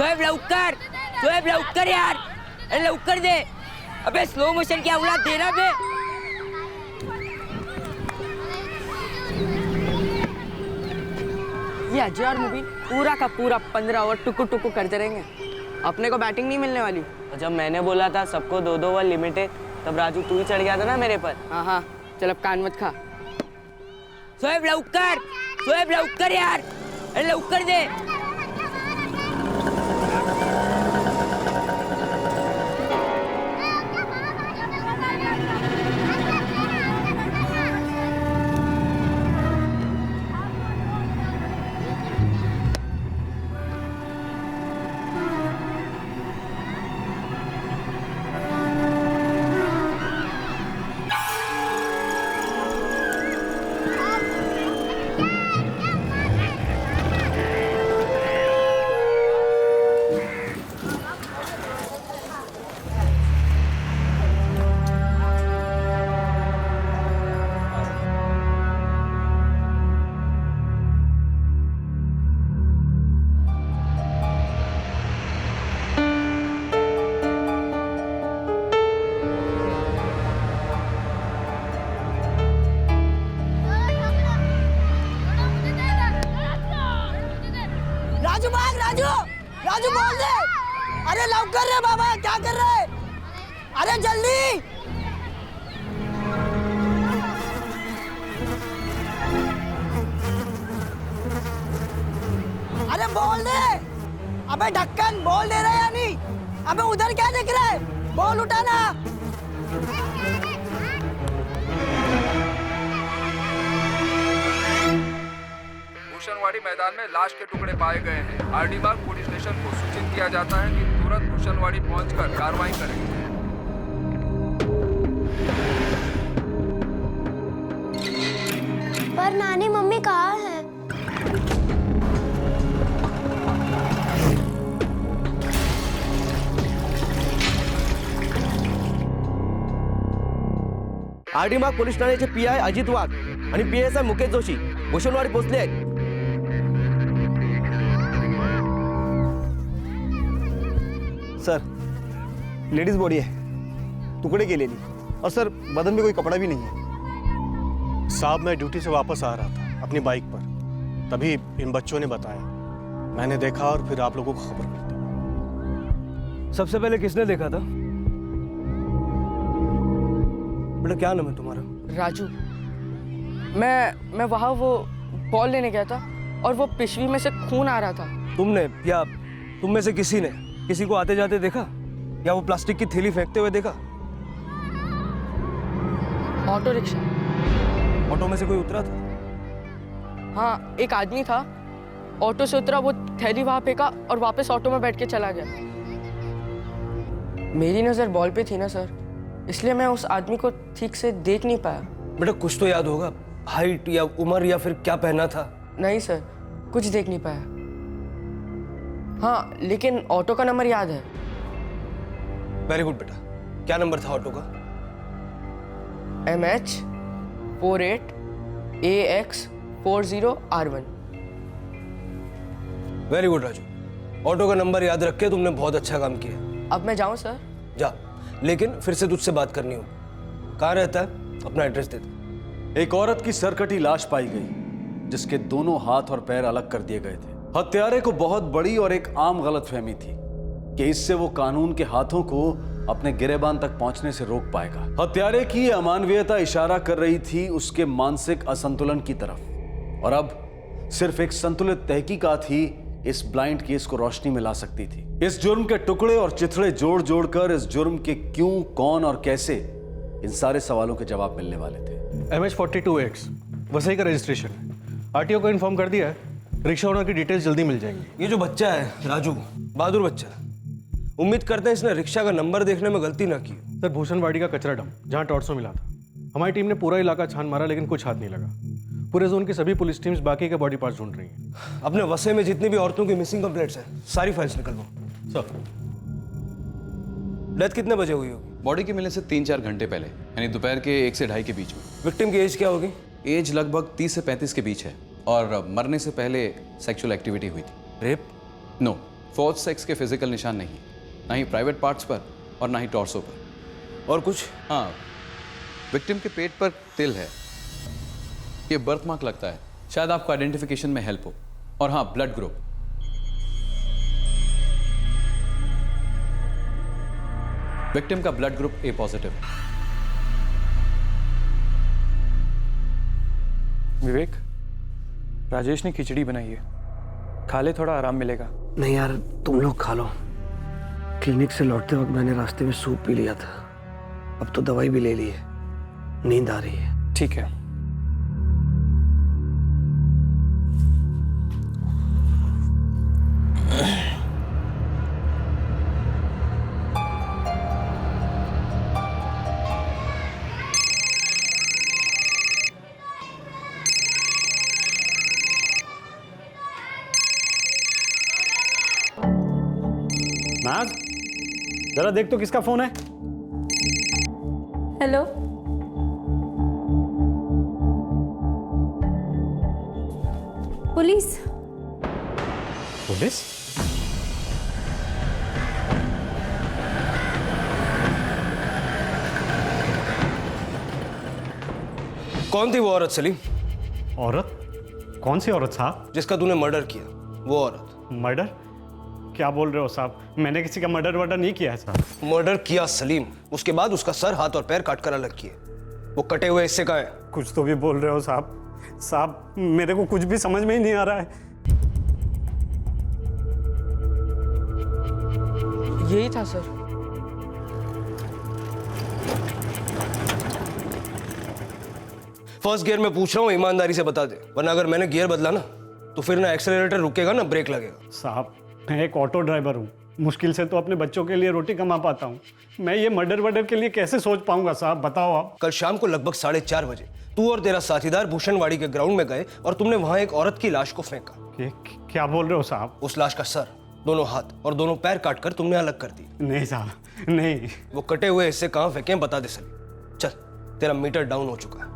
शोएब लवकर, शोएब लवकर यार, अरे लवकर दे। अबे स्लो मोशन की औलाद देना बे। ये अजय और मुबीन पूरा का पूरा 15 ओवर टुकु टुकु करते रहेंगे। अपने को बैटिंग नहीं मिलने वाली। और जब मैंने बोला था सबको 2-2 ओवर लिमिट है, तब राजू तू ही चढ़ गया था ना मेरे पर। हाँ हाँ, चल अब कान मत खा। शोएब लवकर यार, अरे लवकर दे। राजू बोल दे। अरे लवकर रे बाबा, क्या कर रहे? अरे जल्दी। अरे बोल दे। अबे ढक्कन बोल दे रहे या नहीं? अबे उधर क्या देख रहा है? बॉल उठाना। भूषणवाड़ी मैदान में लाश के टुकड़े पाए गए हैं। आरडी बाग पुलिस स्टेशन को सूचित किया जाता है कि तुरंत भूषणवाड़ी पहुंचकर कार्रवाई करें। पर नानी मम्मी कहाँ है? आरडी बाग पोलीस ठाण्याचे पीआय अजित वाघ आणि पीएसआय मुकेश जोशी भूषणवाडी पोहोचले आहेत। सर, लेडीज बॉडी है, टुकड़े केलेली, और सर बदन में कोई कपड़ा भी नहीं है। साहब, मैं ड्यूटी से वापस आ रहा था अपनी बाइक पर, तभी इन बच्चों ने बताया। मैंने देखा और फिर आप लोगों को खबर कर दी। सबसे पहले किसने देखा था? बेटा क्या नाम है तुम्हारा? राजू। मैं वहाँ वो बॉल लेने गया था और वो पिशवी में से खून आ रहा था। तुमने या तुम में से किसी ने किसी को आते जाते देखा या वो प्लास्टिक की थैली फेंकते हुए देखा? Auto rickshaw. ऑटो में से कोई उतरा था? हाँ, एक आदमी था, ऑटो से उतरा, वो थैली वहां फेंका और वापस ऑटो में बैठ के चला गया। मेरी नजर बॉल पे थी ना सर, इसलिए मैं उस आदमी को ठीक से देख नहीं पाया। बेटा कुछ तो याद होगा, हाइट या उम्र या फिर क्या पहना था? नहीं सर, कुछ देख नहीं पाया। हाँ, लेकिन ऑटो का नंबर याद है। वेरी गुड बेटा, क्या नंबर था ऑटो का? MH 48 AX 40 R1। Very good Raju, auto का नंबर याद रख के तुमने बहुत अच्छा काम किया। अब मैं जाऊं सर? जा, लेकिन फिर से तुझसे बात करनी होगी। कहाँ रहता है? अपना एड्रेस दे दे। एक औरत की सरकटी लाश पाई गई, जिसके दोनों हाथ और पैर अलग कर दिए गए थे। हत्यारे को बहुत बड़ी और एक आम गलतफहमी थी कि इससे वो कानून के हाथों को अपने गिरेबान तक पहुंचने से रोक पाएगा। हत्यारे की अमानवीयता इशारा कर रही थी उसके मानसिक असंतुलन की तरफ, और अब सिर्फ एक संतुलित तहकीकात ही इस ब्लाइंड केस को रोशनी में ला सकती थी। इस जुर्म के टुकड़े और चिथड़े जोड़ जोड़कर इस जुर्म के क्यों, कौन और कैसे, इन सारे सवालों के जवाब मिलने वाले थे। MH 42X वसई का रजिस्ट्रेशन है। आरटीओ को इन्फॉर्म कर दिया है, रिक्शा ओनर की डिटेल्स जल्दी मिल जाएंगी। ये जो बच्चा है राजू, बहादुर बच्चा, उम्मीद करते हैं इसने रिक्शा का नंबर देखने में गलती ना की। सर, भूषणवाड़ी का कचरा डंप जहाँ टॉर्सो मिला था, हमारी टीम ने पूरा इलाका छान मारा लेकिन कुछ हाथ नहीं लगा। पूरे जोन की सभी पुलिस टीम्स बाकी के बॉडी पार्ट्स ढूंढ रही हैं। अपने वसे में जितनी भी औरतों की मिसिंग कंप्लेंट्स हैं, सारी फाइल्स निकलवाओ। सर, डेथ कितने बजे हुई होगी? बॉडी के मिलने से 3-4 घंटे पहले, यानी दोपहर के 1 से 2:30 के बीच में। विक्टिम की एज क्या होगी? एज लगभग 30 से 35 के बीच है, और मरने से पहले सेक्सुअल एक्टिविटी हुई थी। रेप? नो, फोर्थ सेक्स के फिजिकल निशान नहीं, ना ही प्राइवेट पार्ट्स पर और ना ही टॉर्सो पर। और कुछ? हाँ, विक्टिम के पेट पर तिल है, ये बर्थ मार्क लगता है, शायद आपको आइडेंटिफिकेशन में हेल्प हो। और हाँ, ब्लड ग्रुप, विक्टिम का ब्लड ग्रुप ए पॉजिटिव। विवेक, राजेश ने खिचड़ी बनाई है, खा ले, थोड़ा आराम मिलेगा। नहीं यार, तुम लोग खा लो। क्लिनिक से लौटते वक्त मैंने रास्ते में सूप पी लिया था, अब तो दवाई भी ले ली है, नींद आ रही है। ठीक है। नाज, जरा देख तो किसका फोन है। Hello, police. पुलिस? कौन थी वो औरत सलीम? औरत? कौन सी औरत साहब? जिसका तूने मर्डर किया, वो औरत। मर्डर? क्या बोल रहे हो साहब? मैंने किसी का मर्डर वर्डर नहीं किया है साहब। मर्डर किया सलीम, उसके बाद उसका सर, हाथ और पैर काट कर अलग किए। वो कटे हुए हिस्से का है। कुछ तो भी बोल रहे हो साहब। साहब, मेरे को कुछ भी समझ में ही नहीं आ रहा है। यही था सर। फर्स्ट गियर में पूछ रहा हूँ, ईमानदारी से बता दे, वरना अगर मैंने गियर बदला ना तो फिर ना एक्सेलरेटर रुकेगा ना ब्रेक लगेगा। साहब, मैं एक ऑटो ड्राइवर हूँ, मुश्किल से तो अपने बच्चों के लिए रोटी कमा पाता हूँ। मैं ये मर्डर वर्डर के लिए कैसे सोच पाऊंगा साहब, बताओ आप। कल शाम को लगभग 4:30 बजे तू और तेरा साथीदार भूषणवाड़ी के ग्राउंड में गए और तुमने वहां एक औरत की लाश को फेंका। क्या बोल रहे हो साहब? उस लाश का सर, दोनों हाथ और दोनों पैर काटकर तुमने अलग कर दी। नहीं साहब, नहीं। वो कटे हुए हिस्से कहाँ फेंके बता दे सलीम। चल, तेरा मीटर डाउन हो चुका है।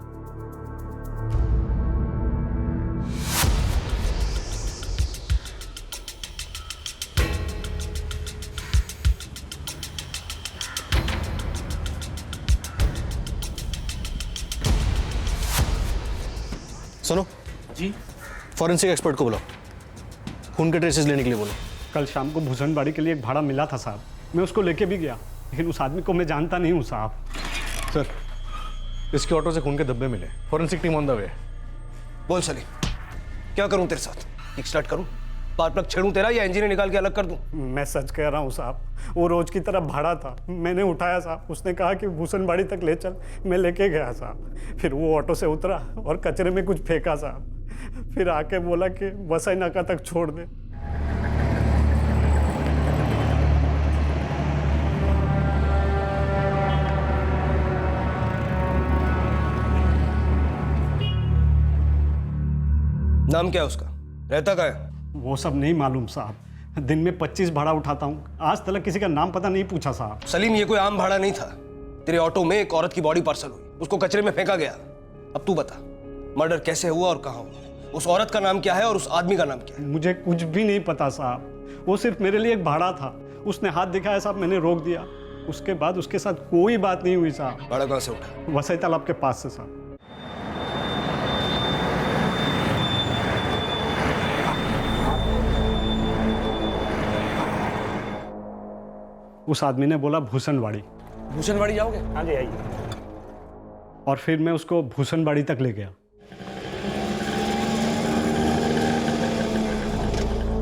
सुनो जी। फॉरेंसिक एक्सपर्ट को बुलाओ, खून के ट्रेसेस लेने के लिए बोलो। कल शाम को भूषणबाड़ी के लिए एक भाड़ा मिला था साहब, मैं उसको लेके भी गया, लेकिन उस आदमी को मैं जानता नहीं हूँ साहब। सर, इसके ऑटो से खून के धब्बे मिले, forensic team on the way. बोल सलीम, क्या करूं तेरे साथ? किक स्टार्ट करूं, स्पार्क प्लग छेड़ूं तेरा, या इंजन निकाल के अलग कर दूं? मैं सच कह रहा हूँ साहब, वो रोज की तरह भाड़ा था, मैंने उठाया साहब। उसने कहा कि भूषणबाड़ी तक ले चल, मैं लेके गया साहब। फिर वो ऑटो से उतरा और कचरे में कुछ फेंका साहब, फिर आके बोला कि वसई नाका तक छोड़ दे। नाम क्या है उसका? रहता कहाँ है? वो सब नहीं मालूम साहब, दिन में 25 भाड़ा उठाता हूँ, आज तक किसी का नाम पता नहीं पूछा साहब। सलीम, ये कोई आम भाड़ा नहीं था। तेरे ऑटो में एक औरत की बॉडी पार्सल हुई, उसको कचरे में फेंका गया। अब तू बता, मर्डर कैसे हुआ और कहाँ हुआ? उस औरत का नाम क्या है और उस आदमी का नाम क्या है? मुझे कुछ भी नहीं पता साहब, वो सिर्फ मेरे लिए एक भाड़ा था। उसने हाथ दिखाया साहब, मैंने रोक दिया। उसके बाद उसके साथ कोई बात नहीं हुई साहब। भाड़ा कहाँ से उठा? वसई तालाब के पास से साहब। उस आदमी ने बोला भूषणबाड़ी। भूषणवाड़ी जाओगे? हाँ जी, आइए। और फिर मैं उसको भूषणबाड़ी तक ले गया।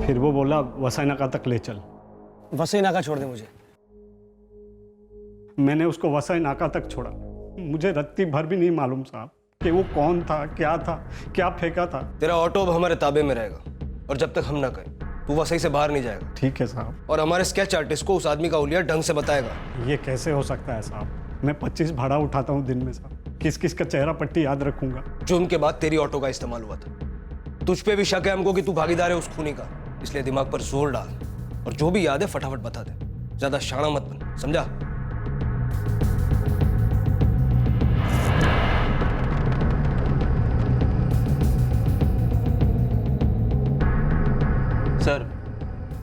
फिर वो बोला वसई नाका तक ले चल। वसई नाका छोड़ दे मुझे। मैंने उसको वसई नाका तक छोड़ा। मुझे रत्ती भर भी नहीं मालूम साहब कि वो कौन था, क्या फेंका था। तेरा ऑटो अब हमारे ताबे में रहेगा, और जब तक हम ना कहें तू वसई से बाहर नहीं जाएगा। ठीक है साहब। और हमारे स्केच आर्टिस्ट को उस आदमी का हुलिया ढंग से बताएगा। ये कैसे हो सकता है साहब? मैं 25 भाड़ा उठाता हूँ दिन में साहब, किस किस का चेहरा पट्टी याद रखूंगा। जुर्म के बाद तेरी ऑटो का इस्तेमाल हुआ था। तुझ पे भी शक है हमको कि तू भागीदार है उस खूनी का, इसलिए दिमाग पर जोर डाल और जो भी याद है फटाफट बता दे। ज्यादा शाना मत बन, समझा? सर,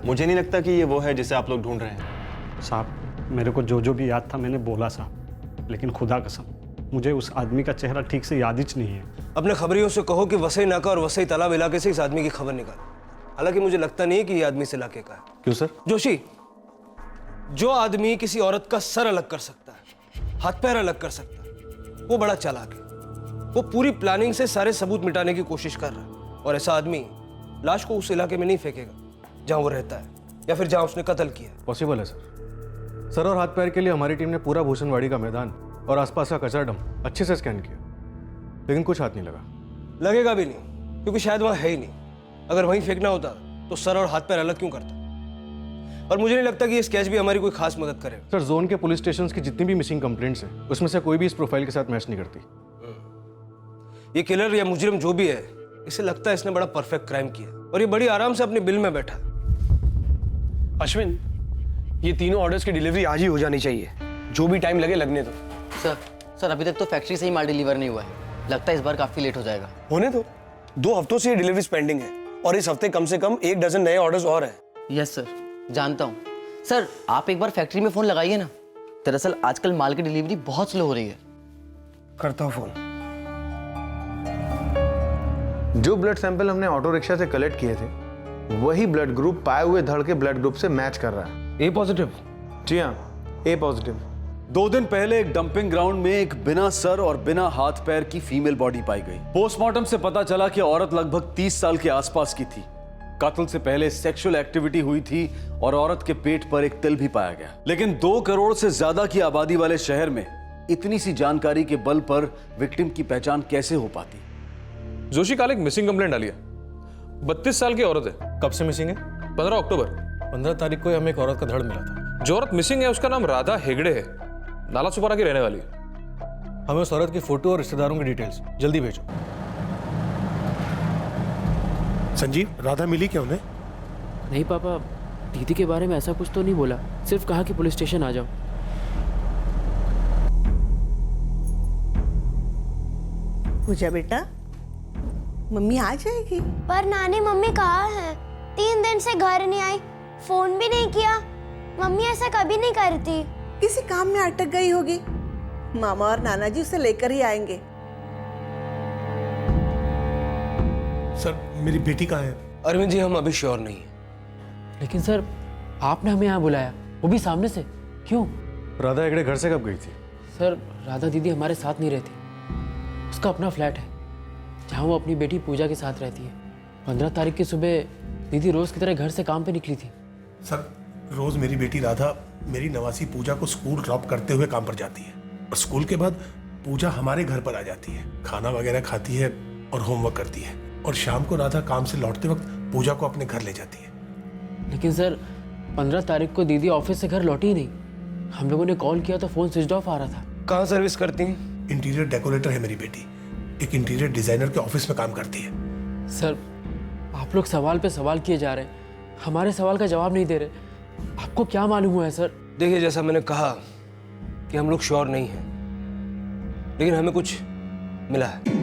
मुझे नहीं लगता कि ये वो है जिसे आप लोग ढूंढ रहे हैं। साहब मेरे को जो भी याद था मैंने बोला साहब, लेकिन खुदा कसम मुझे उस आदमी का चेहरा ठीक से याद ही नहीं है। अपने खबरियों से कहो कि वसई नाका और वसई तालाब इलाके से इस आदमी की खबर निकालो। हालांकि मुझे लगता नहीं है कि ये आदमी इस इलाके का है। क्यों सर? जोशी, जो आदमी किसी औरत का सर अलग कर सकता है, हाथ पैर अलग कर सकता है, वो बड़ा चालाक है। वो पूरी प्लानिंग से सारे सबूत मिटाने की कोशिश कर रहा है, और ऐसा आदमी लाश को उस इलाके में नहीं फेंकेगा जहां वो रहता है या फिर जहां उसने कत्ल किया। पॉसिबल है सर। सर और हाथ पैर के लिए हमारी टीम ने पूरा भूषणवाड़ी का मैदान और आसपास का कचरा डंप अच्छे से स्कैन किया, लेकिन कुछ हाथ नहीं लगा। लगेगा भी नहीं, क्योंकि शायद वहां है ही नहीं। अगर वहीं फेंकना होता तो सर और हाथ पैर अलग क्यों करता? और मुझे नहीं लगता कि ये स्केच भी हमारी कोई खास मदद करेगा। सर जोन के पुलिस स्टेशन की जितनी भी मिसिंग कंप्लेंट्स हैं उसमें से कोई भी इस प्रोफाइल के साथ मैच नहीं करती। ये किलर या मुजरिम जो भी है, इसे लगता है इसने बड़ा परफेक्ट क्राइम किया और ये बड़ी आराम से अपने बिल में बैठा। अश्विन, ये तीनों ऑर्डर्स की डिलीवरी आज ही हो जानी चाहिए, जो भी टाइम लगे लगने दो। सर अभी तक तो फैक्ट्री से ही माल डिलीवर नहीं हुआ है, लगता है इस बार काफी लेट हो जाएगा। होने दो, 2 हफ्तों से ये डिलीवरीज पेंडिंग है और इस हफ्ते कम से कम 1 डजन नए ऑर्डर्स और हैं। यस सर, जानता हूँ। सर आप एक बार फैक्ट्री में फोन लगाइए ना, दरअसल आजकल माल की डिलीवरी बहुत स्लो हो रही है। करता हूँ फोन। जो ब्लड सैंपल हमने ऑटो रिक्शा से कलेक्ट किए थे वही ब्लड ग्रुप पाए हुए धड़ के ब्लड ग्रुप से मैच कर रहा है। ए पॉजिटिव? जी हाँ, ए पॉजिटिव। 2 दिन पहले एक डंपिंग ग्राउंड में एक बिना सर और बिना हाथ पैर की फीमेल बॉडी पाई गई। पोस्टमार्टम से पता चला कि औरत लगभग 30 साल के आसपास की थी। कत्ल से पहले सेक्सुअल एक्टिविटी हुई थी और औरत के पेट पर एक तिल भी पाया गया। लेकिन 2 करोड़ से ज्यादा की आबादी वाले शहर में इतनी सी जानकारी के बल पर विक्टिम की पहचान कैसे हो पाती? जोशी काल एक मिसिंग कंप्लेंट डाली है। 32 साल की औरत है। कब से मिसिंग है? 15 अक्टूबर। 15 तारीख को हमें एक औरत का धड़ मिला था। जो औरत मिसिंग है उसका नाम राधा हेगड़े है, नाला सुपारा की रहने वाली है। हमें उस औरत की फोटो और रिश्तेदारों की डिटेल्स जल्दी भेजो। संजीव, राधा मिली क्या उन्हें? नहीं पापा, दीदी के बारे में ऐसा कुछ तो नहीं बोला, सिर्फ कहा कि पुलिस स्टेशन आ जाओ। पूजा बेटा, मम्मी आ जाएगी। पर नानी मम्मी कहाँ है? 3 दिन से घर नहीं आई, फोन भी नहीं किया। मम्मी ऐसा कभी नहीं करती। किसी काम में अटक गई होगी। मामा और नाना जी उसे लेकर ही आएंगे। सर, मेरी बेटी कहाँ है? अरविंद जी, हम अभी श्योर नहीं है। लेकिन सर आपने हमें यहाँ बुलाया, वो भी सामने से, क्यों? राधा हेगड़े घर से कब गई थी? सर राधा दीदी हमारे साथ नहीं रहती, उसका अपना फ्लैट है जहाँ वो अपनी बेटी पूजा के साथ रहती है। 15 तारीख की सुबह दीदी रोज की तरह घर से काम पे निकली थी। सर, रोज मेरी बेटी राधा मेरी नवासी पूजा को स्कूल ड्रॉप करते हुए काम पर जाती है और स्कूल के बाद पूजा हमारे घर पर आ जाती है, खाना वगैरह खाती है और होमवर्क करती है, और शाम को राधा काम से लौटते वक्त पूजा को अपने घर ले जाती है। लेकिन सर 15 तारीख को दीदी ऑफिस से घर लौटी ही नहीं। हम लोगों ने कॉल किया तो फोन स्विच ऑफ आ रहा था। कहाँ सर्विस करती हैं? इंटीरियर डेकोरेटर है मेरी बेटी, एक इंटीरियर डिजाइनर के ऑफिस में काम करती है। सर आप लोग सवाल पे सवाल किए जा रहे हैं, हमारे सवाल का जवाब नहीं दे रहे। आपको क्या मालूम हुआ है सर? देखिए, जैसा मैंने कहा कि हम लोग श्योर नहीं हैं, लेकिन हमें कुछ मिला है।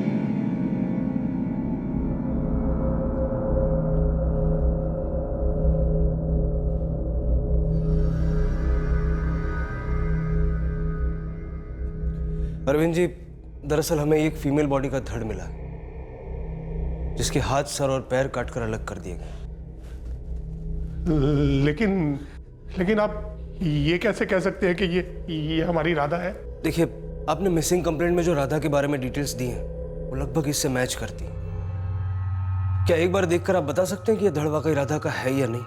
अरविंद जी, दरअसल हमें एक फीमेल बॉडी का धड़ मिला है जिसके हाथ, सर और पैर काटकर अलग कर दिए गए। लेकिन आप ये कैसे कह सकते हैं कि ये हमारी राधा है? देखिए, आपने मिसिंग कंप्लेंट में जो राधा के बारे में डिटेल्स दी हैं वो लगभग इससे मैच करती हैं। क्या एक बार देखकर आप बता सकते हैं कि यह धड़ वाकई राधा का है या नहीं?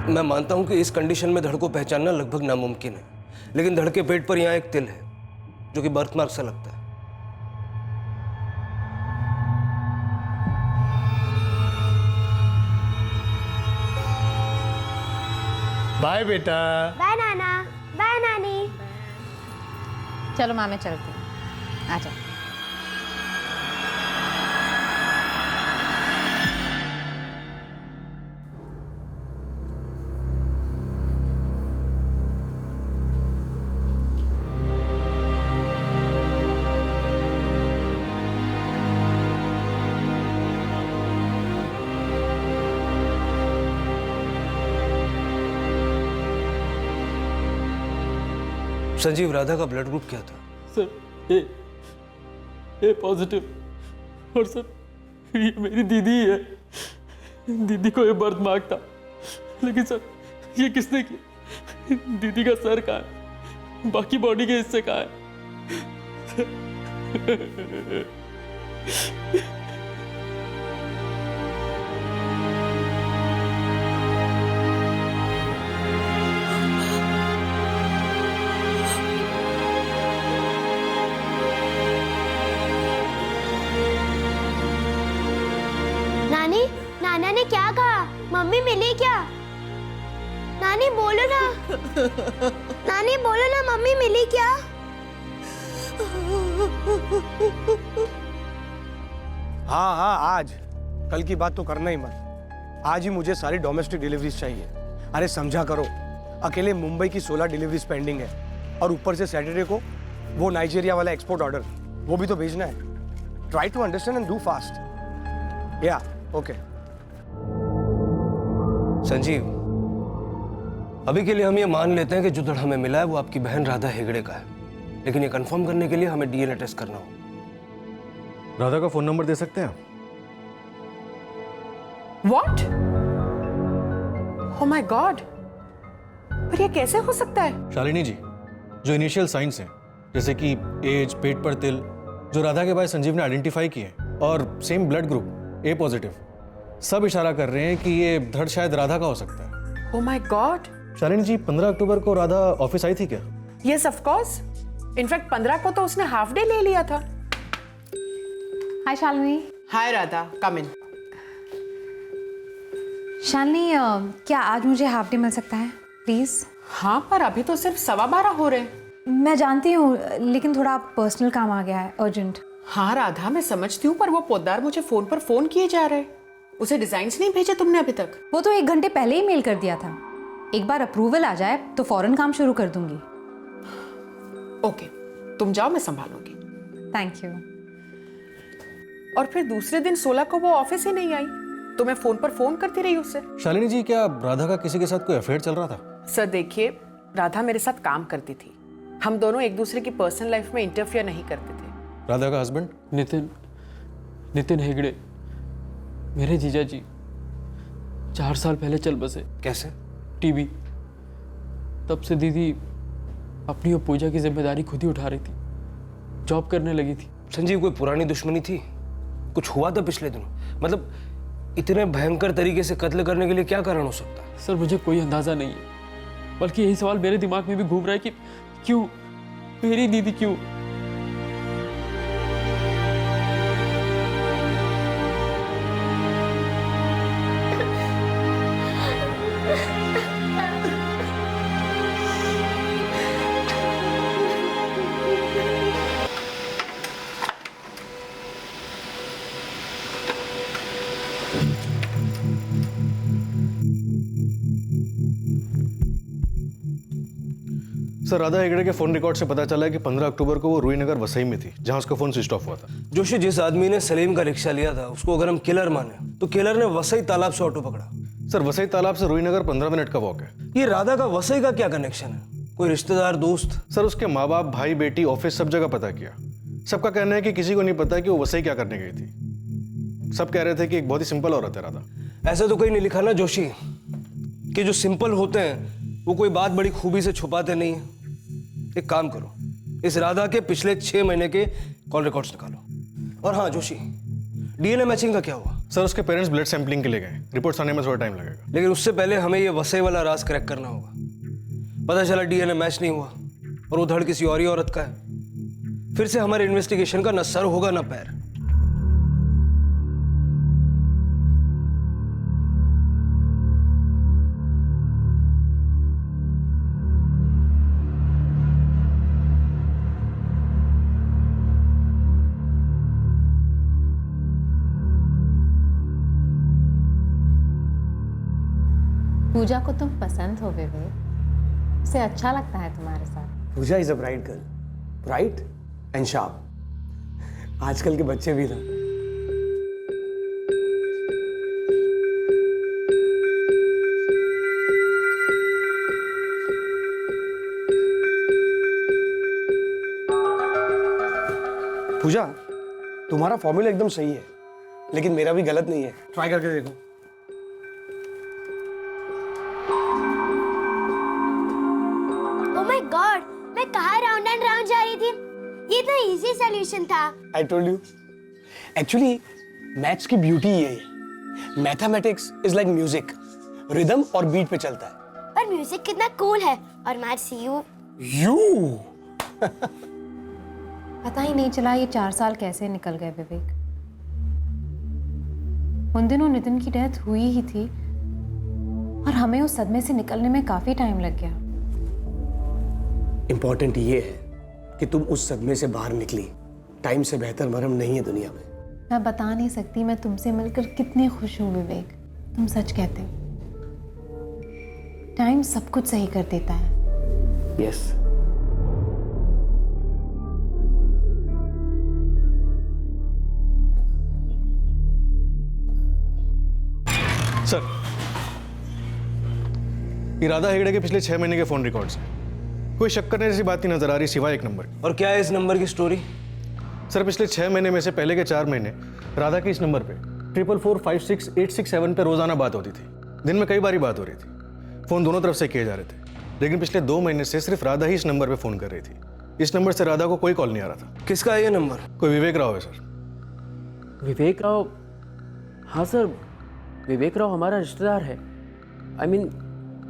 मैं मानता हूं कि इस कंडीशन में धड़ को पहचानना लगभग नामुमकिन है, लेकिन धड़ के पेट पर यहां एक तिल है जो कि बर्थमार्क सा लगता है। बाय बेटा। बाय नाना, बाय नानी। चलो माँ, मैं चलती हूँ, आ जाओ। संजीव, राधा का ब्लड ग्रुप क्या था? सर ए पॉजिटिव। और सर ये मेरी दीदी ही है। दीदी को ये बर्थ मार्क था, लेकिन सर ये किसने किया? दीदी का सर कहाँ है? बाकी बॉडी के हिस्से कहाँ है? नानी, नाना ने क्या कहा? मम्मी मिली क्या? नानी बोलो ना। नानी बोलो ना, मम्मी मिली क्या? हाँ हाँ, आज। कल की बात तो करना ही मत। आज ही मुझे सारी डोमेस्टिक डिलीवरीज चाहिए। अरे समझा करो, अकेले मुंबई की 16 डिलीवरीज पेंडिंग है, और ऊपर से सैटरडे को वो नाइजीरिया वाला एक्सपोर्ट ऑर्डर, वो भी तो भेजना है। Try to understand and do fast. या ओके। संजीव, अभी के लिए हम ये मान लेते हैं कि जो धड़ हमें मिला है वो आपकी बहन राधा हेगड़े का है, लेकिन ये कंफर्म करने के लिए हमें डीएनए टेस्ट करना हो। राधा का फोन नंबर दे सकते हैं? What? Oh my God! पर ये कैसे हो सकता है? शालिनी जी, जो इनिशियल साइंस हैं, जैसे कि एज, पेट पर तिल, जो राधा के भाई संजीव ने आइडेंटिफाई किए, और same blood group A positive, सब इशारा कर रहे हैं कि ये धड़ शायद राधा का हो सकता है। Oh my God! शालिनी जी, 15 अक्टूबर को राधा ऑफिस आई थी क्या? Yes, of course. इनफैक्ट 15 को तो उसने हाफ डे ले लिया था। हाय शालिनी। हाय राधा, कम इन। शालिनी, क्या आज मुझे हाफ डे मिल सकता है प्लीज? हाँ, पर अभी तो सिर्फ 12:15 हो रहे हैं। मैं जानती हूँ, लेकिन थोड़ा पर्सनल काम आ गया है, अर्जेंट। हाँ राधा, मैं समझती हूँ, पर वो पोद्दार मुझे फोन पर फोन किए जा रहे हैं। उसे डिजाइन्स नहीं भेजे तुमने अभी तक? वो तो 1 घंटे पहले ही मेल कर दिया था। एक बार अप्रूवल आ जाए तो फौरन काम शुरू कर दूंगी। ओके, तुम जाओ, मैं संभालूंगी। Thank you. और फिर दूसरे दिन 16 को वो ऑफिस ही नहीं आई, तो मैं फोन पर फोन करती रही उससे। शालिनी जी, क्या राधा का किसी के साथ कोई अफेयर चल रहा था? सर देखिए, राधा मेरे साथ काम करती थी। हम दोनों एक दूसरे की पर्सनल लाइफ में इंटरफियर नहीं करते थे। राधा का हस्बैंड? नितिन हेगड़े, मेरे जीजा जी 4 साल पहले चल बसे। कैसे? टीबी। तब से दीदी अपनी और पूजा की जिम्मेदारी खुद ही उठा रही थी, जॉब करने लगी थी। संजीव, कोई पुरानी दुश्मनी थी? कुछ हुआ था पिछले दिनों? मतलब इतने भयंकर तरीके से कत्ल करने के लिए क्या कारण हो सकता है? सर मुझे कोई अंदाजा नहीं है, बल्कि यही सवाल मेरे दिमाग में भी घूम रहा है कि क्यों, मेरी दीदी क्यों? सर, राधा हेगड़े के फोन रिकॉर्ड से पता चला है कि 15 अक्टूबर को वो रूहीनगर वसई में थी, जहां उसका फोन स्विच ऑफ हुआ था। जोशी, जिस आदमी ने सलीम का रिक्शा लिया था, उसको अगर हम किलर माने, तो किलर ने वसई तालाब से ऑटो पकड़ा। सर, वसई तालाब से रूहीनगर 15 मिनट का वॉक है। ये राधा का वसई का क्या कनेक्शन है? कोई रिश्तेदार, दोस्त? सर, उसके माँ बाप, भाई, बेटी, ऑफिस, सब जगह पता किया। सबका कहना है कि किसी को नहीं पता कि वो वसई क्या करने गई थी। सब कह रहे थे कि एक बहुत ही सिंपल औरत है राधा। ऐसा तो कहीं नहीं लिखा ना जोशी, कि जो सिंपल होते हैं वो कोई बात बड़ी खूबी से छुपाते नहीं है। एक काम करो, इस राधा के पिछले 6 महीने के कॉल रिकॉर्ड्स निकालो। और हाँ जोशी, डीएनए मैचिंग का क्या हुआ? सर, उसके पेरेंट्स ब्लड सैंपलिंग के लिए गए। रिपोर्ट्स आने में थोड़ा टाइम लगेगा। लेकिन उससे पहले हमें ये वसई वाला राज क्रैक करना होगा। पता चला डीएनए मैच नहीं हुआ और वो धड़ किसी और ही औरत का है, फिर से हमारे इन्वेस्टिगेशन का न सर होगा न पैर। पूजा को तुम पसंद हो विवेक, उसे अच्छा लगता है तुम्हारे साथ। Pooja is a bright girl, bright and sharp. आजकल के बच्चे भी ना। तुम्हारा फॉर्मूला एकदम सही है, लेकिन मेरा भी गलत नहीं है। ट्राई करके देखो। ओह माय गॉड, मैं कहाँ राउंड एंड राउंड जा रही थी? ये तो इजी सॉल्यूशन था। I told you. Actually maths की ब्यूटी ये है, mathematics is like music, rhythm और बीट पे चलता है। पर म्यूजिक कितना कूल है और मैथ्स यू पता ही नहीं चला ये 4 साल कैसे निकल गए विवेक। उन दिनों नितिन की डेथ हुई ही थी और हमें उस सदमे से निकलने में काफी टाइम लग गया। इंपॉर्टेंट ये है कि तुम उस सदमे से बाहर निकली। टाइम से बेहतर मरहम नहीं है दुनिया में। मैं बता नहीं सकती मैं तुमसे मिलकर कितनी खुश हूँ विवेक। तुम सच कहते हो, टाइम सब कुछ सही कर देता है। यस। सर, इरादा हेगड़े के पिछले 6 महीने के फोन रिकॉर्ड्स हैं। कोई शक करने जैसी बात नहीं नजर आ रही सिवाय एक नंबर। और क्या है इस नंबर की स्टोरी? सर, पिछले 6 महीने में से पहले के 4 महीने राधा के इस नंबर पे 44456867 पे रोजाना बात होती थी। दिन में कई बारी बात हो रही थी। फोन दोनों तरफ से किए जा रहे थे, लेकिन पिछले 2 महीने से सिर्फ राधा ही इस नंबर पे फोन कर रही थी। इस नंबर से राधा को कोई कॉल नहीं आ रहा था। किसका है ये नंबर? कोई विवेक राव है सर। विवेक राव? हाँ सर, विवेक राव हमारा रिश्तेदार है। I mean,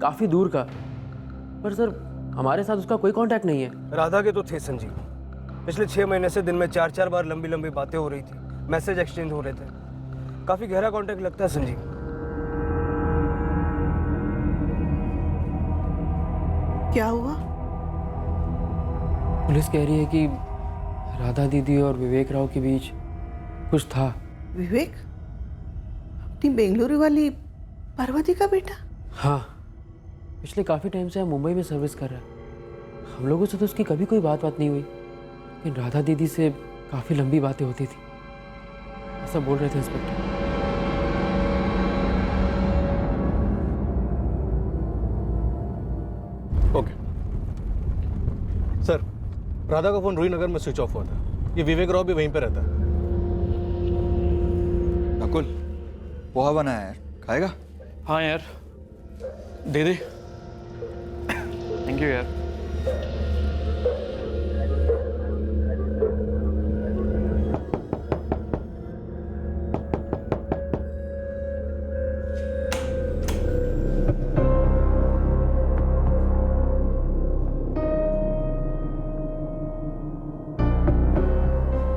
काफ़ी दूर का। पर सर हमारे साथ उसका कोई कांटेक्ट नहीं है। राधा के तो थे संजीव। पिछले 6 महीने से दिन में 4-4 बार लंबी लंबी बातें हो रही थी, मैसेज एक्सचेंज हो रहे थे। काफी गहरा कांटेक्ट लगता है संजीव। क्या हुआ? पुलिस कह रही है कि राधा दीदी और विवेक राव के बीच कुछ था। विवेक? अपनी बेंगलुरु वाली पार्वती का बेटा? हाँ, पिछले काफ़ी टाइम से हम मुंबई में सर्विस कर रहा है। हम लोगों से तो उसकी कभी कोई बात नहीं हुई, लेकिन राधा दीदी से काफ़ी लंबी बातें होती थी, ऐसा बोल रहे थे इंस्पेक्टर। ओके सर, राधा का फोन रूहीनगर में स्विच ऑफ हुआ था। ये विवेक राव भी वहीं पे रहता है। नकुल, पोहा बनाया है, खाएगा? हाँ यार, दे दे। थैंक यू यार।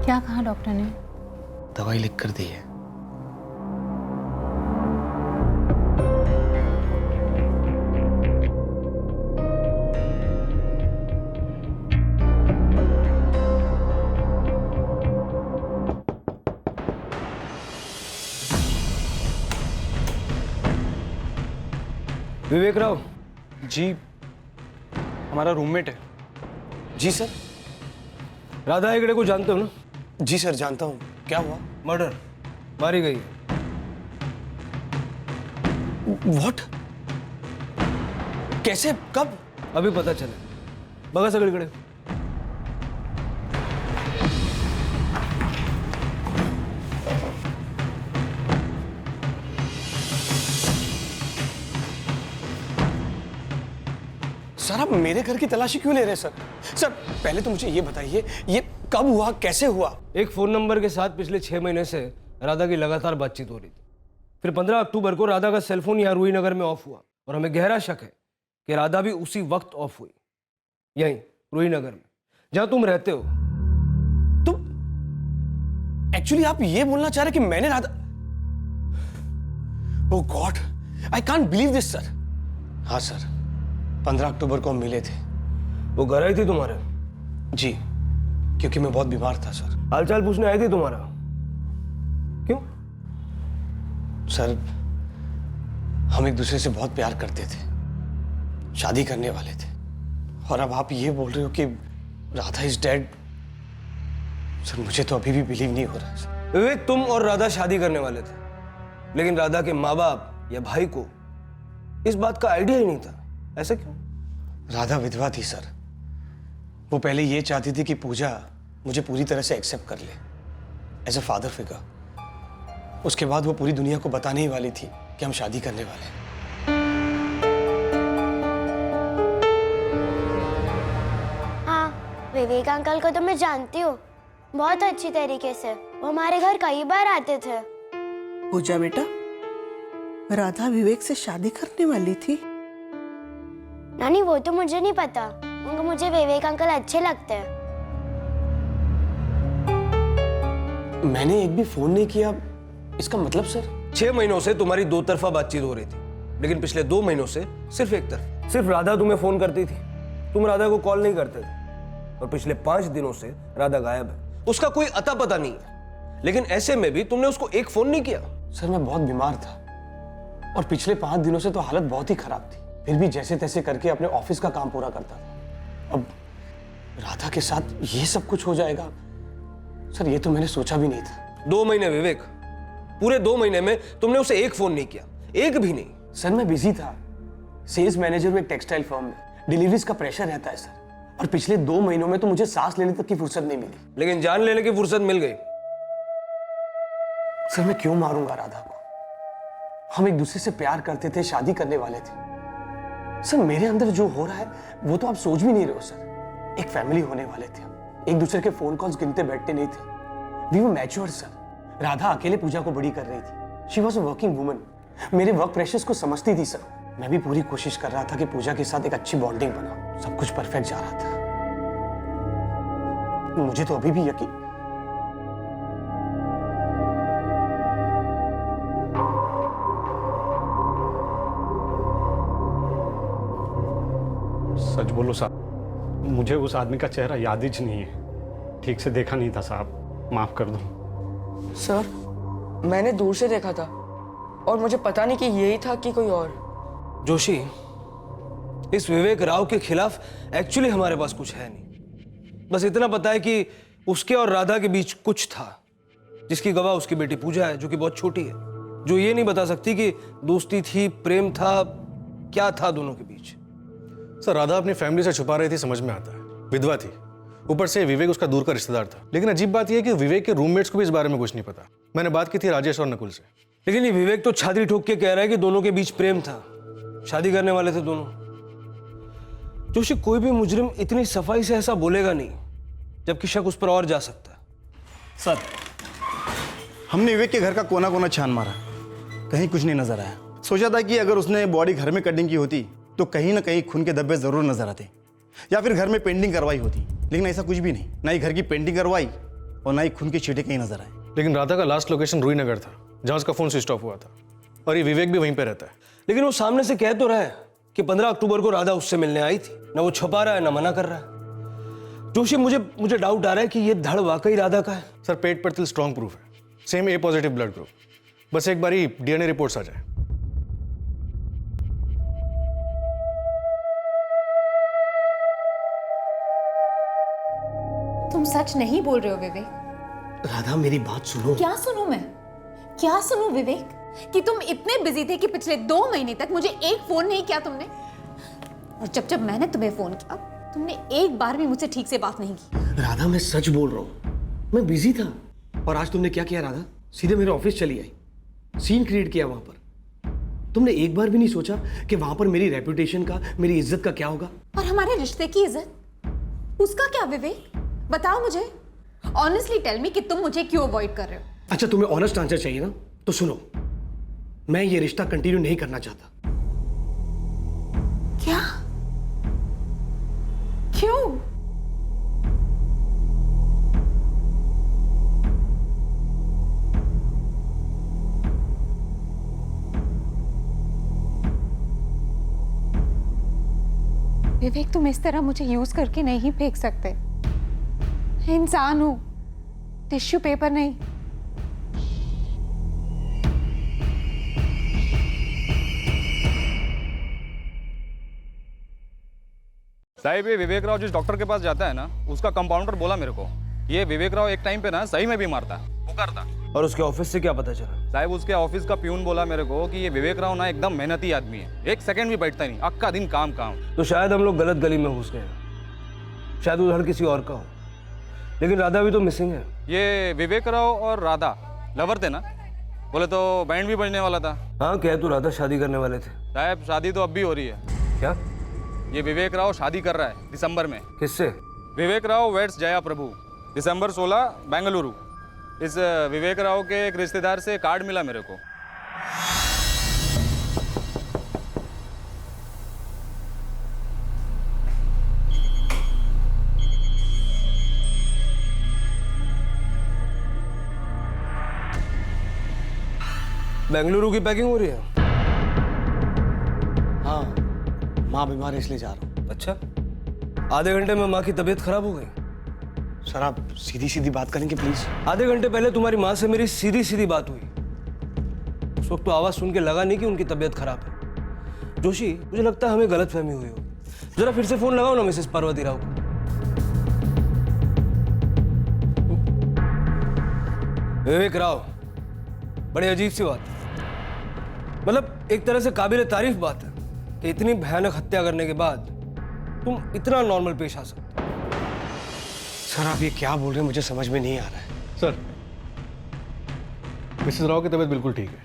क्या कहा डॉक्टर ने? दवाई लिख कर दी है। विवेक राव जी, हमारा रूममेट है। जी सर। राधा हेगड़े को जानते हो ना? जी सर, जानता हूँ। क्या हुआ? मर्डर, मारी गई। व्हाट? कैसे? कब? अभी पता चले। बघा सगळीकडे। सर, आप मेरे घर की तलाशी क्यों ले रहे हैं सर? सर, पहले तो मुझे ये बताइए, ये कब हुआ, कैसे हुआ? एक फोन नंबर के साथ पिछले 6 महीने से राधा की लगातार बातचीत हो रही थी। फिर 15 अक्टूबर को राधा का सेलफोन यहाँ रूहीनगर में ऑफ हुआ और हमें गहरा शक है कि राधा भी उसी वक्त ऑफ हुई, यहीं रूहीनगर में जहां तुम रहते हो। तुम एक्चुअली आप ये बोलना चाह रहे कि मैंने Radha... oh god, I can't believe this sir. हाँ सर, 15 अक्टूबर को हम मिले थे। वो घर आई थी तुम्हारे? जी, क्योंकि मैं बहुत बीमार था सर। हालचाल पूछने आई थी तुम्हारा? क्यों? सर, हम एक दूसरे से बहुत प्यार करते थे, शादी करने वाले थे, और अब आप ये बोल रहे हो कि राधा इज डेड। सर, मुझे तो अभी भी बिलीव नहीं हो रहा है सर। विवेक, तुम और राधा शादी करने वाले थे, लेकिन राधा के माँ बाप या भाई को इस बात का आइडिया ही नहीं था। ऐसा क्यों? राधा विधवा थी सर। वो पहले ये चाहती थी कि पूजा मुझे पूरी तरह से एक्सेप्ट कर ले, एज अ फादर फिगर। उसके बाद वो पूरी दुनिया को बताने ही वाली थी कि हम शादी करने वाले हैं। हाँ, विवेक अंकल को तो मैं जानती हूँ बहुत अच्छी तरीके से। वो हमारे घर कई बार आते थे। पूजा बेटा, राधा विवेक से शादी करने वाली थी? नानी वो तो मुझे नहीं पता, मगर मुझे विवेक अंकल अच्छे लगते हैं। मैंने एक भी फोन नहीं किया, इसका मतलब सर? 6 महीनों से तुम्हारी 2 तरफा बातचीत हो रही थी, लेकिन पिछले 2 महीनों से सिर्फ एक तरफा। सिर्फ राधा तुम्हें फोन करती थी, तुम राधा को कॉल नहीं करते थे। और पिछले 5 दिनों से राधा गायब है, उसका कोई अता पता नहीं है। लेकिन ऐसे में भी तुमने उसको एक फोन नहीं किया। सर मैं बहुत बीमार था और पिछले 5 दिनों से तो हालत बहुत ही खराब थी, फिर भी जैसे तैसे करके अपने ऑफिस का काम पूरा करता था। अब राधा के साथ ये सब कुछ हो जाएगा, सर ये तो मैंने सोचा भी नहीं था। 2 महीने विवेक, पूरे 2 महीने में तुमने उसे एक फोन नहीं किया, एक भी नहीं। सर मैं बिजी था, सेल्स मैनेजर में एक टेक्सटाइल फर्म में, डिलीवरीज का प्रेशर रहता है सर। और पिछले 2 महीनों में तो मुझे सांस लेने तक की फुर्सत नहीं मिली। लेकिन जान लेने की फुर्सत मिल गई। सर मैं क्यों मारूंगा राधा को? हम एक दूसरे से प्यार करते थे, शादी करने वाले थे। सर मेरे अंदर जो हो रहा है वो तो आप सोच भी नहीं रहे हो सर। एक फैमिली होने वाले थे, एक दूसरे के फोन कॉल्स गिनते बैठते नहीं थे। We were mature sir. Radha अकेले पूजा को बड़ी कर रही थी। She was a working woman. मेरे वर्क प्रेशर्स को समझती थी सर। मैं भी पूरी कोशिश कर रहा था कि पूजा के साथ एक अच्छी बॉन्डिंग बनाऊं। सब कुछ परफेक्ट जा रहा था। मुझे तो अभी भी यकीन। सच बोलो साहब, मुझे उस आदमी का चेहरा याद ही नहीं है। ठीक से देखा नहीं था साहब, माफ कर दो। सर मैंने दूर से देखा था और मुझे पता नहीं कि यही था कि कोई और। जोशी, इस विवेक राव के खिलाफ एक्चुअली हमारे पास कुछ है नहीं। बस इतना पता है कि उसके और राधा के बीच कुछ था, जिसकी गवाह उसकी बेटी पूजा है, जो कि बहुत छोटी है, जो ये नहीं बता सकती कि दोस्ती थी, प्रेम था, क्या था दोनों के बीच। सर राधा अपनी फैमिली से छुपा रही थी, समझ में आता है। विधवा थी, ऊपर से विवेक उसका दूर का रिश्तेदार था। लेकिन अजीब बात यह है कि विवेक के रूममेट्स को भी इस बारे में कुछ नहीं पता। मैंने बात की थी राजेश और नकुल से। लेकिन ये विवेक तो छाती ठोक के कह रहा है कि दोनों के बीच प्रेम था, शादी करने वाले थे दोनों। जोशी, कोई भी मुजरिम इतनी सफाई से ऐसा बोलेगा नहीं, जबकि शक उस पर और जा सकता है। सर हमने विवेक के घर का कोना कोना छान मारा, कहीं कुछ नहीं नजर आया। सोचा था कि अगर उसने बॉडी घर में कटिंग की होती तो कहीं ना कहीं खून के धब्बे जरूर नजर आते, या फिर घर में पेंटिंग करवाई होती। लेकिन ऐसा कुछ भी नहीं, ना ही घर की पेंटिंग करवाई और ना ही खून के छींटे कहीं नजर आए। लेकिन राधा का लास्ट लोकेशन रूहीनगर था, जहां उसका फोन स्विच ऑफ हुआ था, और ये विवेक भी वहीं पे रहता है। लेकिन वो सामने से कह तो रहा है कि 15 अक्टूबर को राधा उससे मिलने आई थी। ना वो छुपा रहा है, ना मना कर रहा है। जोशी, मुझे डाउट आ रहा है कि ये धड़ वाकई राधा का है। सर पेट पर तिल स्ट्रॉन्ग प्रूफ है, सेम ए पॉजिटिव ब्लड ग्रुप। बस एक बारी डीएनए रिपोर्ट्स आ जाए। तुम सच नहीं बोल रहे हो विवेक? राधा मेरी बात सुनो। क्या सुनूं मैं? क्या सुनूं विवेक? कि तुम इतने बिजी थे कि पिछले 2 महीने तक मुझे एक फोन नहीं किया तुमने, और जब मैंने तुम्हें फोन किया तुमने एक बार भी मुझसे ठीक से बात नहीं की। राधा मैं सच बोल रहा हूँ, मैं बिजी था। और आज तुमने क्या किया राधा? सीधे मेरे ऑफिस चली आई, सीन क्रिएट किया वहां पर। तुमने एक बार भी नहीं सोचा कि वहां पर मेरी रेपुटेशन का, मेरी इज्जत का क्या होगा? और हमारे रिश्ते की इज्जत, उसका क्या विवेक? बताओ मुझे, ऑनेस्टली टेल मी कि तुम मुझे क्यों अवॉइड कर रहे हो? अच्छा तुम्हें ऑनेस्ट आंसर चाहिए ना, तो सुनो, मैं ये रिश्ता कंटिन्यू नहीं करना चाहता। क्या? क्यों? विवेक तुम इस तरह मुझे यूज करके नहीं फेंक सकते। मैं इंसान हूं, टिश्यू पेपर नहीं। साहिब ये विवेक राव जिस डॉक्टर के पास जाता है ना, उसका कंपाउंडर बोला मेरे को, ये विवेक राव एक टाइम पे ना सही में भी मारता, पुकारता। और उसके ऑफिस से क्या पता चला? साहिब उसके ऑफिस का प्यून बोला मेरे को कि ये विवेक राव ना एकदम मेहनती आदमी है, 1 सेकंड भी बैठता नहीं, अक्का दिन काम काम। तो शायद हम लोग गलत गली में घुस गए, शायद उधर किसी और का हो। लेकिन राधा भी तो मिसिंग है। ये विवेक राव और राधा लवर थे ना? बोले तो बैंड भी बजने वाला था। हाँ, क्या तू राधा शादी करने वाले थे? साहब शादी तो अब भी हो रही है। क्या? ये विवेक राव शादी कर रहा है दिसंबर में। किससे? विवेक राव वेड्स जया प्रभु, दिसंबर 16 बेंगलुरु। इस विवेक राव के एक रिश्तेदार से कार्ड मिला मेरे को। बेंगलुरु की पैकिंग हो रही है? हाँ, माँ बीमार है इसलिए जा रहा हूँ। अच्छा, आधे घंटे में माँ की तबीयत खराब हो गई। सर आप सीधी सीधी बात करेंगे प्लीज। आधे घंटे पहले तुम्हारी माँ से मेरी सीधी सीधी बात हुई। उस वक्त तो आवाज सुन के लगा नहीं कि उनकी तबीयत खराब है। जोशी, मुझे लगता है हमें गलतफहमी हुई हो। जरा फिर से फोन लगाओ ना मिसेस पार्वती राव को। विवेक राव, बड़ी अजीब सी बात है। मतलब एक तरह से काबिल तारीफ बात है कि इतनी भयानक हत्या करने के बाद तुम इतना नॉर्मल पेश आ सकते हो। सर आप ये क्या बोल रहे हैं, मुझे समझ में नहीं आ रहा है। सर, मिसेस राव की तबीयत बिल्कुल ठीक है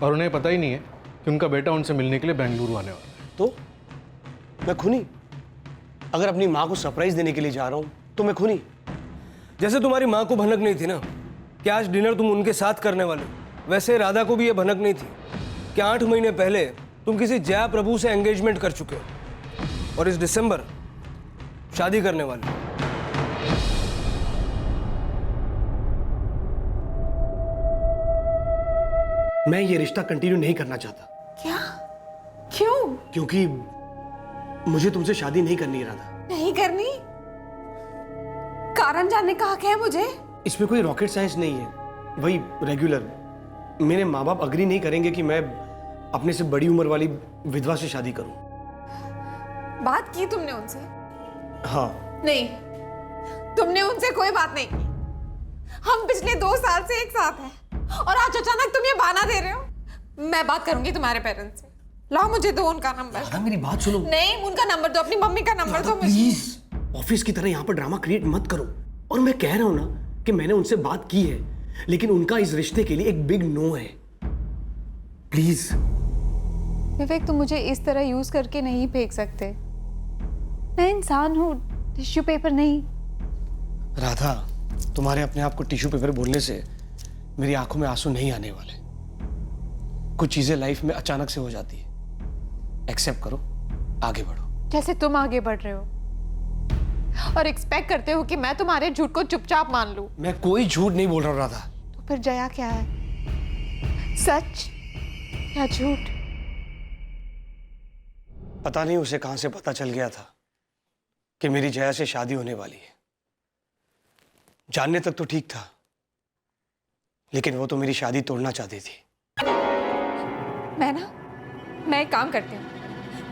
और उन्हें पता ही नहीं है कि उनका बेटा उनसे मिलने के लिए बेंगलुरु आने वाला है। तो मैं खूनी? अगर अपनी माँ को सरप्राइज देने के लिए जा रहा हूँ तो मैं खूनी? जैसे तुम्हारी माँ को भनक नहीं थी ना कि आज डिनर तुम उनके साथ करने वाले, वैसे राधा को भी ये भनक नहीं थी कि 8 महीने पहले तुम किसी जया प्रभु से एंगेजमेंट कर चुके हो और इस दिसंबर शादी करने वाले। मैं ये रिश्ता कंटिन्यू नहीं करना चाहता। क्या? क्यों? क्योंकि मुझे तुमसे शादी नहीं करनी है राधा। नहीं करनी? कारण जानने का हक है मुझे। इसमें कोई रॉकेट साइंस नहीं है, वही रेगुलर। मेरे माँ बाप अग्री नहीं करेंगे कि मैं अपने से बड़ी उम्र वाली विधवा से शादी करूं। बात की तुमने उनसे? हाँ। नहीं, तुमने उनसे कोई बात नहीं की। हम पिछले 2 साल से एक साथ हैं और आज अचानक तुम ये बहाना दे रहे हो। मैं बात करूंगी तुम्हारे पेरेंट्स से। लाओ मुझे दो उनका नंबर। राधा मेरी बात सुनो। नहीं, उनका नंबर दो, अपनी मम्मी का नंबर दो मुझे। प्लीज ऑफिस की तरह यहाँ पर ड्रामा क्रिएट मत करो। और मैं कह रहा हूं ना कि मैंने उनसे बात की है, लेकिन उनका इस रिश्ते के लिए एक बिग नो है। प्लीज विवेक, तुम मुझे इस तरह यूज करके नहीं फेंक सकते। मैं इंसान हूँ, टिश्यू पेपर नहीं। राधा, तुम्हारे अपने आप को टिश्यू पेपर बोलने से मेरी आंखों में आंसू नहीं आने वाले। कुछ चीजें लाइफ में अचानक से हो जाती है। एक्सेप्ट करो, आगे बढ़ो। जैसे तुम आगे बढ़ रहे हो और एक्सपेक्ट करते हो कि मैं तुम्हारे झूठ को चुपचाप मान लूं। मैं कोई झूठ नहीं बोल रहा हूं राधा। तो फिर जया क्या है, सच या झूठ? पता नहीं उसे कहां से पता चल गया था कि मेरी जया से शादी होने वाली है। जानने तक तो ठीक था, लेकिन वो तो मेरी शादी तोड़ना चाहती थी। मैं एक काम करती हूँ,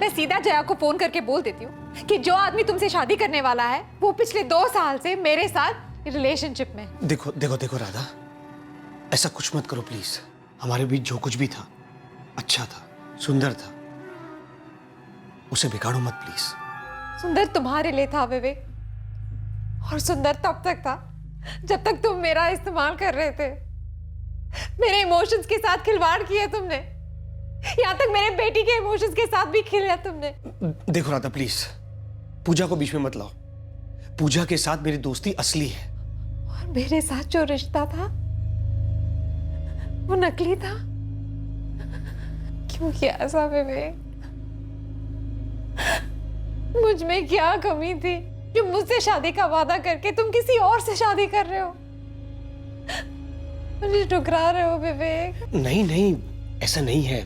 मैं सीधा जया को फोन करके बोल देती हूँ कि जो आदमी तुमसे शादी करने वाला है वो पिछले 2 साल से मेरे साथ रिलेशनशिप में। देखो देखो देखो राधा, ऐसा कुछ मत करो प्लीज। हमारे बीच जो कुछ भी था अच्छा था, सुंदर था, उसे बिगाड़ो मत प्लीज। सुंदर तुम्हारे लिए था विवेक, और सुंदर तब तक था जब तक तुम मेरा इस्तेमाल कर रहे थे। मेरे इमोशंस के साथ खिलवाड़ किया तुमने, यहाँ तक मेरे बेटी के इमोशंस के साथ भी खेला तुमने। देखो राधा प्लीज, पूजा को बीच में मत लाओ। पूजा के साथ मेरी दोस्ती असली है। और मेरे साथ जो रिश्ता था वो नकली था। क्यों किया ऐसा विवेक? मुझ में क्या कमी थी जो मुझसे शादी का वादा करके तुम किसी और से शादी कर रहे हो? मुझे ठुकरा रहे हो विवेक। नहीं नहीं, ऐसा नहीं है।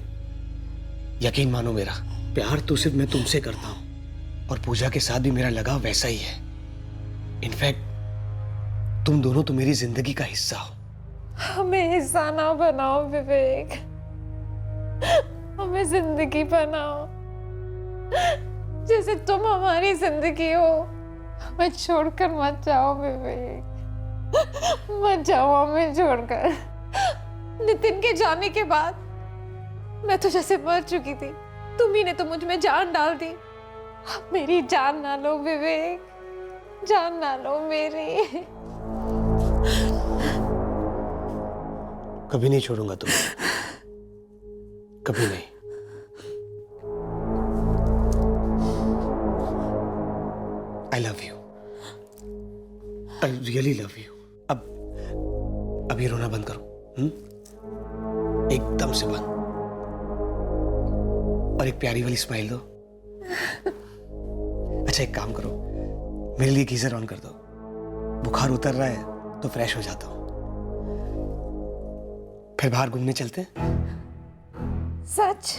यकीन मानो, मेरा प्यार तो सिर्फ मैं तुमसे करता हूं और पूजा के साथ भी मेरा लगाव वैसा ही है। इनफैक्ट तुम दोनों तो मेरी जिंदगी का हिस्सा हो। हमें हिस्सा ना बनाओ विवेक, हमें जिंदगी बनाओ। जैसे तुम हमारी जिंदगी हो, हमें छोड़कर मत जाओ विवेक, मत जाओ हमें छोड़कर। नितिन के जाने के बाद मैं तो जैसे मर चुकी थी, तुम ही ने तो मुझ में जान डाल दी। अब मेरी जान ना लो विवेक, जान ना लो मेरी। कभी नहीं छोड़ूंगा तुम्हें, कभी नहीं। I love you, I really love you. अब ये रोना बंद करो, एकदम से बंद, और एक प्यारी वाली स्माइल दो। अच्छा एक काम करो, मेरे लिए गीजर ऑन कर दो, बुखार उतर रहा है तो फ्रेश हो जाता हूं। फिर बाहर घूमने चलते हैं। सच?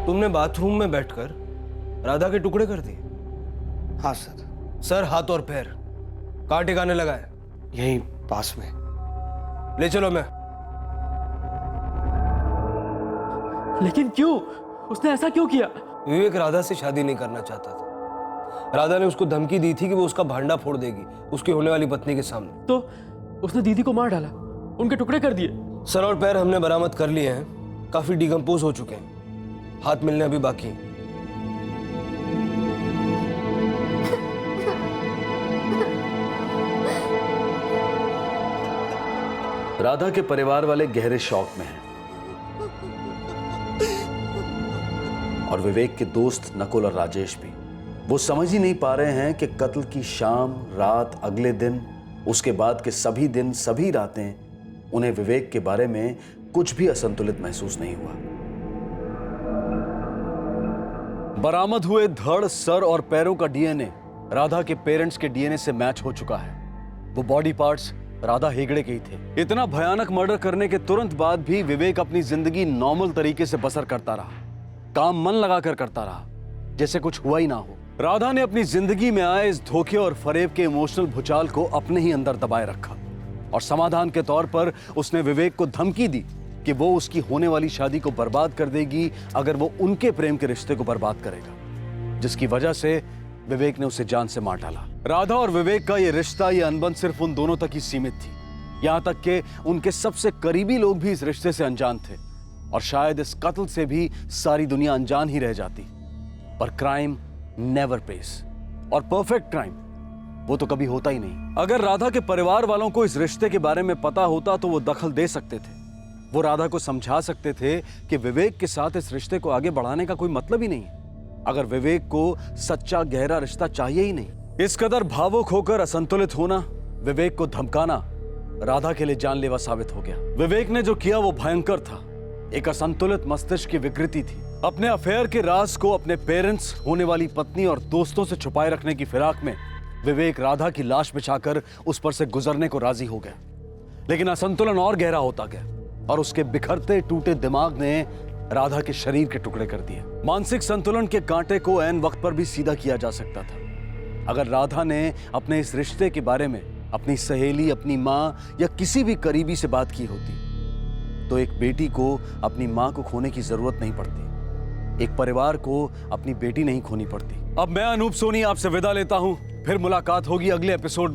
तुमने बाथरूम में बैठकर राधा के टुकड़े कर दिए? हाँ सर। सर, हाथ और पैर कहाँ टिकाने लगा है? यहीं पास में। ले चलो। मैं लेकिन क्यों? उसने ऐसा क्यों किया? विवेक राधा से शादी नहीं करना चाहता था। राधा ने उसको धमकी दी थी कि वो उसका भांडा फोड़ देगी उसकी होने वाली पत्नी के सामने। तो उसने दीदी को मार डाला, उनके टुकड़े कर दिए। सर और पैर हमने बरामद कर लिए हैं, काफी डिकम्पोज हो चुके हैं, हाथ मिलने अभी बाकी हैं। राधा के परिवार वाले गहरे शौक में हैं और विवेक के दोस्त नकुल और राजेश भी। वो समझ ही नहीं पा रहे हैं कि कत्ल की शाम, रात, अगले दिन, उसके बाद के सभी दिन, सभी रातें उन्हें विवेक के बारे में कुछ भी असंतुलित महसूस नहीं हुआ। बरामद हुए धड़, सर और पैरों का डीएनए राधा के पेरेंट्स के डीएनए से मैच हो चुका है। वो बॉडी पार्ट्स राधा हेगड़े के ही थे। इतना भयानक मर्डर करने के तुरंत बाद भी विवेक अपनी जिंदगी नॉर्मल तरीके से बसर करता रहा, काम मन लगाकर करता रहा, जैसे कुछ हुआ ही ना हो। राधा ने अपनी जिंदगी में आए इस धोखे और फरेब के इमोशनल भूचाल को अपने ही अंदर दबाए रखा और समाधान के तौर पर उसने विवेक को धमकी दी कि वो उसकी होने वाली शादी को बर्बाद कर देगी अगर वो उनके प्रेम के रिश्ते को बर्बाद करेगा, जिसकी वजह से विवेक ने उसे जान से मार डाला। राधा और विवेक का ये रिश्ता, ये अनबन सिर्फ उन दोनों तक ही सीमित थी। यहां तक कि उनके सबसे करीबी लोग भी इस रिश्ते से अनजान थे और शायद इस कत्ल से भी सारी दुनिया अनजान ही रह जाती। पर क्राइम नेवर पेस, और परफेक्ट क्राइम वो तो कभी होता ही नहीं। अगर राधा के परिवार वालों को इस रिश्ते के बारे में पता होता तो वो दखल दे सकते थे। वो राधा को समझा सकते थे कि विवेक के साथ इस रिश्ते को आगे बढ़ाने का कोई मतलब ही नहीं है, अगर विवेक को सच्चा गहरा रिश्ता चाहिए ही नहीं। इस कदर भावुक होकर असंतुलित होना, विवेक को धमकाना राधा के लिए जानलेवा साबित हो गया। विवेक ने जो किया वो भयंकर था, एक असंतुलित मस्तिष्क की विकृति थी। अपने अफेयर के राज को अपने पेरेंट्स, होने वाली पत्नी और दोस्तों से छुपाए रखने की फिराक में विवेक राधा की लाश बिछाकर उस पर से गुजरने को राजी हो गया। लेकिन असंतुलन और गहरा होता गया और उसके बिखरते टूटे दिमाग ने राधा के शरीर के टुकड़े कर दिए। मानसिक संतुलन के कांटे को ऐन वक्त पर भी सीधा किया जा सकता था। अगर राधा ने अपने इस रिश्ते के बारे में अपनी सहेली, अपनी माँ या किसी भी करीबी से बात की होती तो एक बेटी को अपनी माँ को खोने की जरूरत नहीं पड़ती, एक परिवार को अपनी बेटी नहीं खोनी पड़ती। अब मैं अनूप सोनी आपसे विदा लेता हूँ, फिर मुलाकात होगी अगले एपिसोड में।